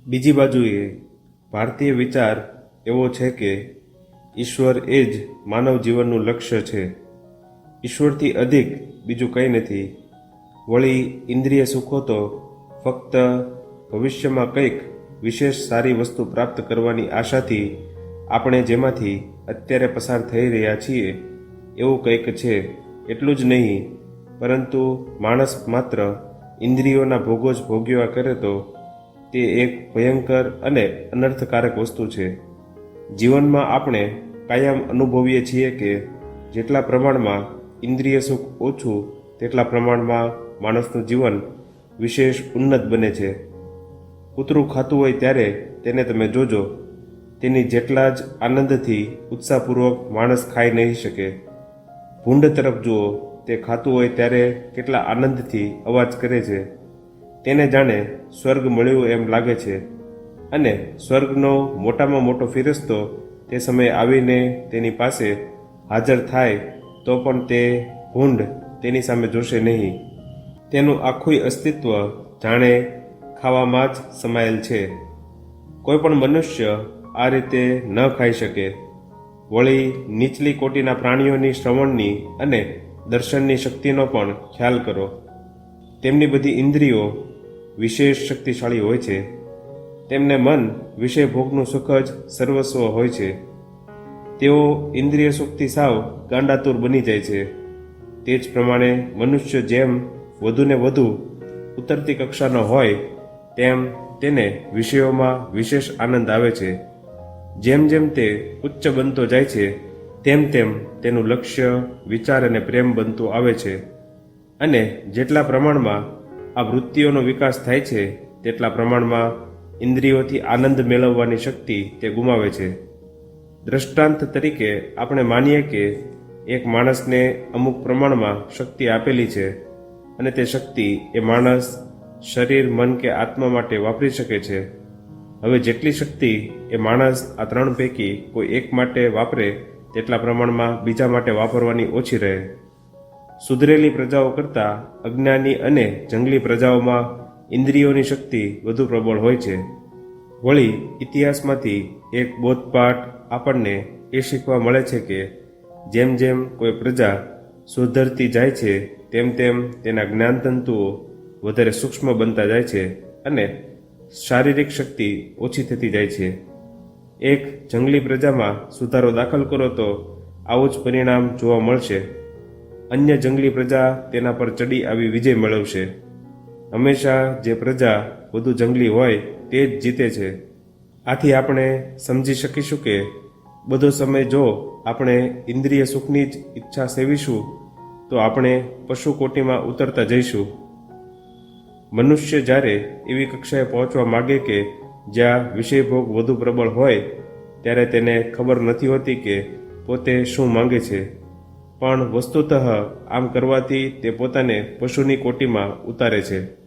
બીજી બાજુએ ભારતીય વિચાર એવો છે કે ઈશ્વર એ જ માનવ જીવનનું લક્ષ્ય છે. ઈશ્વરથી અધિક બીજું કંઈ નથી. વળી ઇન્દ્રિય સુખો તો ફક્ત ભવિષ્યમાં કંઈક વિશેષ સારી વસ્તુ પ્રાપ્ત કરવાની આશાથી આપણે જેમાંથી અત્યારે પસાર થઈ રહ્યા છીએ એવું કંઈક છે. એટલું જ નહીં, પરંતુ માણસ માત્ર ઇન્દ્રિયોના ભોગો જ ભોગવ્યા કરે તો તે એક ભયંકર અને અનર્થકારક વસ્તુ છે. જીવનમાં આપણે કાયમ અનુભવીએ છીએ કે જેટલા પ્રમાણમાં ઇન્દ્રિય સુખ ઓછું તેટલા પ્રમાણમાં માણસનું જીવન વિશેષ ઉન્નત બને છે. કૂતરું ખાતું હોય ત્યારે તેને તમે જોજો, તેની જેટલા જ આનંદથી ઉત્સાહપૂર્વક માણસ ખાઈ નહીં શકે. ભૂંડ તરફ જુઓ, તે ખાતું હોય ત્યારે કેટલા આનંદથી અવાજ કરે છે. તેને જાણે સ્વર્ગ મળ્યું એમ લાગે છે. અને સ્વર્ગનો મોટામાં મોટો ફિરસ્તો તે સમયે આવીને તેની પાસે હાજર થાય તો પણ તે ભૂંડ તેની સામે જોશે નહીં. તેનું આખું અસ્તિત્વ જાણે ખાવામાં જ સમાયેલ છે. કોઈ પણ મનુષ્ય આ રીતે ન ખાઈ શકે. વળી નીચલી કોટીના પ્રાણીઓની શ્રવણની અને દર્શનની શક્તિનો પણ ખ્યાલ કરો. તેમની બધી ઇન્દ્રિયો વિશેષ શક્તિશાળી હોય છે. તેમને મન વિષય ભોગનું સુખ જ સર્વસ્વ હોય છે. તેઓ ઇન્દ્રિય સુખથી સાવ ગાંડાતુર બની જાય છે. તે જ પ્રમાણે મનુષ્ય જેમ વધુને વધુ ઉતરતી કક્ષાનો હોય તેમ તેને વિષયોમાં વિશેષ આનંદ આવે છે. જેમ જેમ તે ઉચ્ચ બનતો જાય છે તેમ તેમ તેનું લક્ષ્ય, વિચાર અને પ્રેમ બનતું આવે છે. અને જેટલા પ્રમાણમાં આ વૃત્તિઓનો વિકાસ થાય છે તેટલા પ્રમાણમાં ઇન્દ્રિયોથી આનંદ મેળવવાની શક્તિ તે ગુમાવે છે. દ્રષ્ટાંત તરીકે આપણે માનીએ કે એક માણસને અમુક પ્રમાણમાં શક્તિ આપેલી છે અને તે શક્તિ એ માણસ શરીર, મન કે આત્મા માટે વાપરી શકે છે. હવે જેટલી શક્તિ એ માણસ આ ત્રણ પૈકી કોઈ એક માટે વાપરે તેટલા પ્રમાણમાં બીજા માટે વાપરવાની ઓછી રહે. સુધરેલી પ્રજાઓ કરતાં અજ્ઞાની અને જંગલી પ્રજાઓમાં ઇન્દ્રિયોની શક્તિ વધુ પ્રબળ હોય છે. વળી ઇતિહાસમાંથી એક બોધપાઠ આપણને એ શીખવા મળે છે કે જેમ જેમ કોઈ પ્રજા સુધરતી જાય છે તેમ તેમ તેના જ્ઞાનતંતુઓ વધારે સૂક્ષ્મ બનતા જાય છે અને શારીરિક શક્તિ ઓછી થતી જાય છે. એક જંગલી પ્રજામાં સુધારો દાખલ કરો તો આવું જ પરિણામ જોવા મળશે. અન્ય જંગલી પ્રજા તેના પર ચડી આવી વિજય મેળવશે. હંમેશા જે પ્રજા વધુ જંગલી હોય તે જ જીતે છે. આથી આપણે સમજી શકીશું કે બધો સમય જો આપણે ઇન્દ્રિય સુખની જ ઈચ્છા સેવીશું તો આપણે પશુ કોટીમાં ઉતરતા જઈશું. મનુષ્ય જ્યારે એવી કક્ષાએ પહોંચવા માગે કે જ્યાં વિષયભોગ વધુ પ્રબળ હોય ત્યારે તેને ખબર નથી હોતી કે પોતે શું માંગે છે. પણ વસ્તુતઃ આમ કરવાથી તે પોતાને પશુની કોટીમાં ઉતારે છે.